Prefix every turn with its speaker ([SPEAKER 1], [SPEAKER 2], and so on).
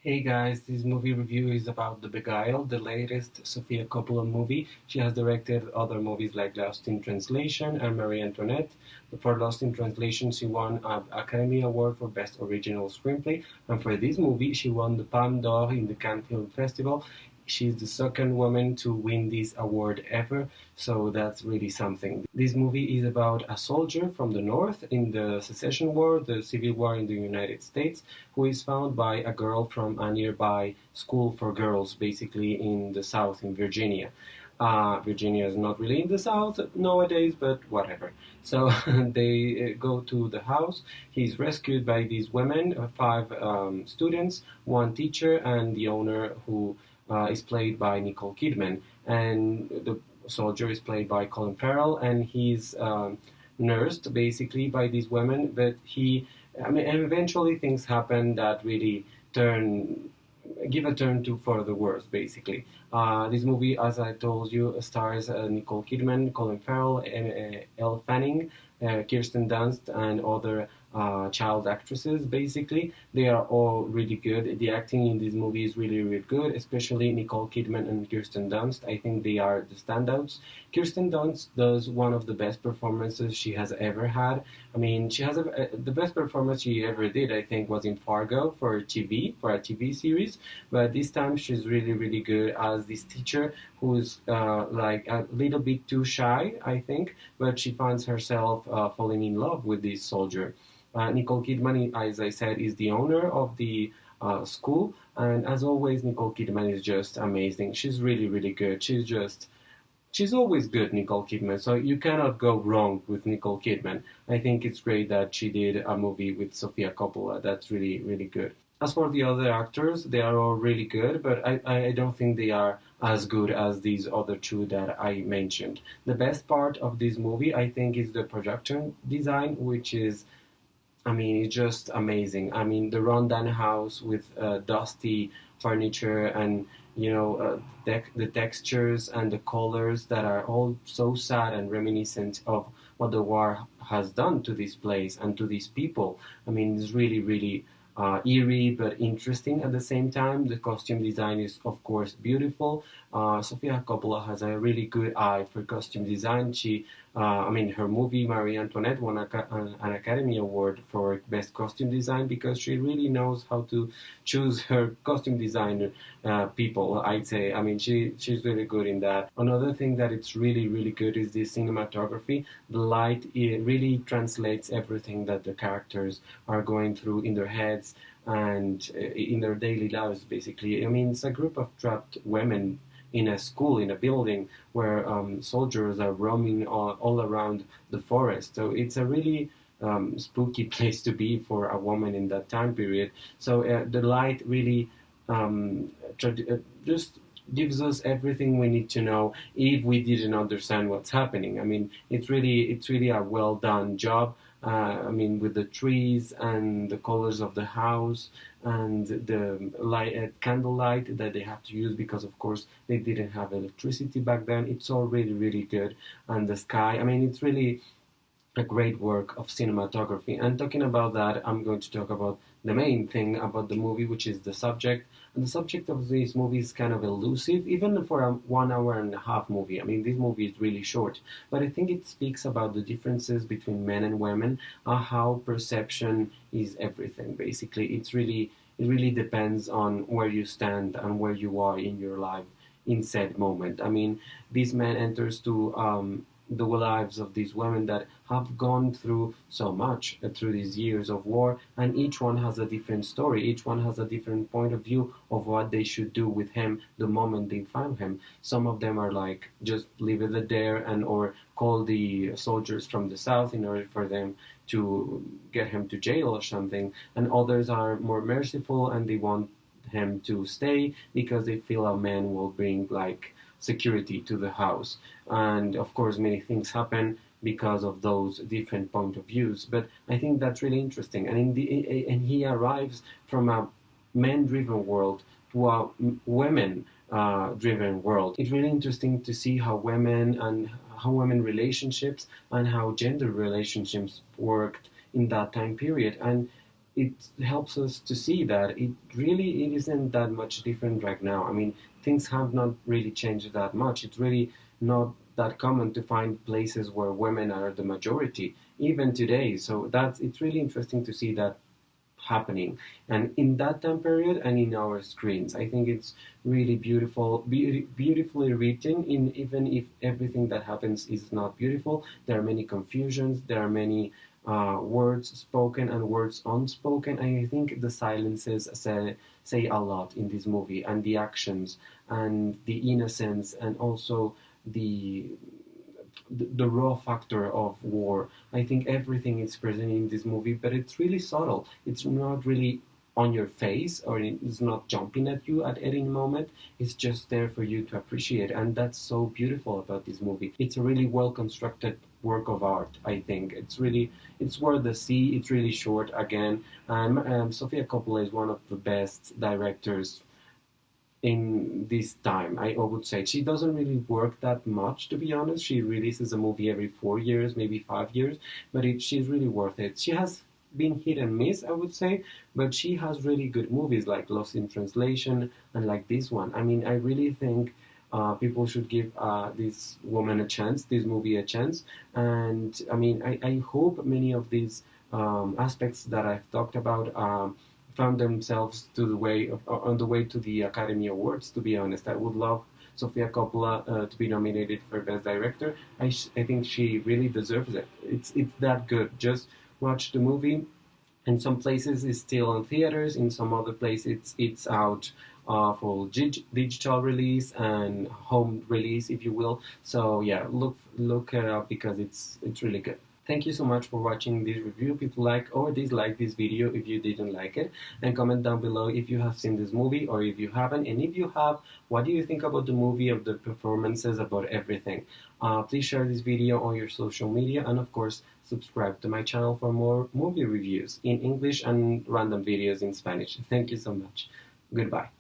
[SPEAKER 1] Hey guys, this movie review is about The Beguiled, the latest Sofia Coppola movie. She has directed other movies like Lost in Translation and Marie Antoinette. For Lost in Translation, she won an Academy Award for Best Original Screenplay, and for this movie, she won the Palme d'Or in the Cannes Film Festival. She's the second woman to win this award ever, so that's really something. This movie is about a soldier from the North in the Secession War, the Civil War in the United States, who is found by a girl from a nearby school for girls, basically in the South, in Virginia. Virginia is not really in the South nowadays, but whatever. So they go to the house. He's rescued by these women, five students, one teacher, and the owner who is played by Nicole Kidman. And the soldier is played by Colin Farrell, and he's nursed basically by these women, but and eventually things happen that really turn give a turn to for the worse, basically. This movie, as I told you, stars Nicole Kidman, Colin Farrell, Elle Fanning, Kirsten Dunst, and other child actresses, basically. They are all really good. The acting in this movie is really, really good, especially Nicole Kidman and Kirsten Dunst. I think they are the standouts. Kirsten Dunst does one of the best performances she has ever had. I mean, she has the best performance she ever did, I think, was in Fargo for TV, for a TV series. But this time she's really, really good as this teacher who's like a little bit too shy, I think, but she finds herself falling in love with this soldier. Nicole Kidman, as I said, is the owner of the school, and as always, Nicole Kidman is just amazing. She's really, really good. She's always good, Nicole Kidman. So you cannot go wrong with Nicole Kidman. I think it's great that she did a movie with Sofia Coppola. That's really, really good. As for the other actors, they are all really good, but I don't think they are as good as these other two that I mentioned. The best part of this movie, I think, is the production design, which is, I mean, it's just amazing. I mean, the rundown house with dusty furniture and the textures and the colors that are all so sad and reminiscent of what the war has done to this place and to these people. I mean, it's really, really eerie but interesting at the same time. The costume design is, of course, beautiful. Sofia Coppola has a really good eye for costume design. I mean, her movie Marie Antoinette won an Academy Award for Best Costume Design because she really knows how to choose her costume designer people, I'd say. I mean, she's really good in that. Another thing that it's really, really good is the cinematography. The light, it really translates everything that the characters are going through in their heads and in their daily lives, basically. I mean, it's a group of trapped women in a school, in a building where soldiers are roaming all around the forest. So it's a really spooky place to be for a woman in that time period. So the light really just gives us everything we need to know if we didn't understand what's happening. I mean, it's really a well done job. I mean, with the trees and the colors of the house and the light, candlelight that they have to use because, of course, they didn't have electricity back then. It's all really, really good. And the sky, I mean, it's really a great work of cinematography. And talking about that, I'm going to talk about the main thing about the movie, which is the subject. And the subject of this movie is kind of elusive, even for a 1 hour and a half movie. I mean, this movie is really short, but I think it speaks about the differences between men and women, how perception is everything. Basically, it really depends on where you stand and where you are in your life in said moment. I mean, this man enters to the lives of these women that have gone through so much through these years of war, and each one has a different story. Each one has a different point of view of what they should do with him the moment they find him. Some of them are like, just leave it there and or call the soldiers from the south in order for them to get him to jail or something, and others are more merciful and they want him to stay because they feel a man will bring like security to the house. And of course, many things happen because of those different point of views. But I think that's really interesting. And he arrives from a men-driven world to a women-driven world. It's really interesting to see how women relationships and how gender relationships worked in that time period. And it helps us to see that it isn't that much different right now. I mean, things have not really changed that much. It's really not that common to find places where women are the majority, even today. So that's it's really interesting to see that happening, and in that time period and in our screens. I think it's really beautifully written. In even if everything that happens is not beautiful, there are many confusions, there are many words spoken and words unspoken. I think the silences say a lot in this movie, and the actions and the innocence, and also the the raw factor of war. I think everything is present in this movie, but it's really subtle. It's not really on your face, or it's not jumping at you at any moment. It's just there for you to appreciate, and that's so beautiful about this movie. It's a really well constructed work of art. I think it's worth the see. It's really short again, and Sofia Coppola is one of the best directors in this time. I would say she doesn't really work that much, to be honest. She releases a movie every 4 years, maybe 5 years, but she's really worth it. She has been hit and miss, I would say, but she has really good movies like Lost in Translation and like this one. I mean, I really think people should give this woman a chance, this movie a chance. And I mean, I hope many of these aspects that I've talked about found themselves to the way on the way to the Academy Awards. To be honest, I would love Sofia Coppola to be nominated for Best Director. I think she really deserves it. It's that good. Just watch the movie. In some places, it's still on theaters. In some other places, it's out for digital release and home release, if you will. So yeah, look it up because it's really good. Thank you so much for watching this review. Please like or dislike this video if you didn't like it, and comment down below if you have seen this movie or if you haven't. And if you have, what do you think about the movie, of the performances, about everything? Please share this video on your social media, and of course, subscribe to my channel for more movie reviews in English and random videos in Spanish. Thank you so much. Goodbye.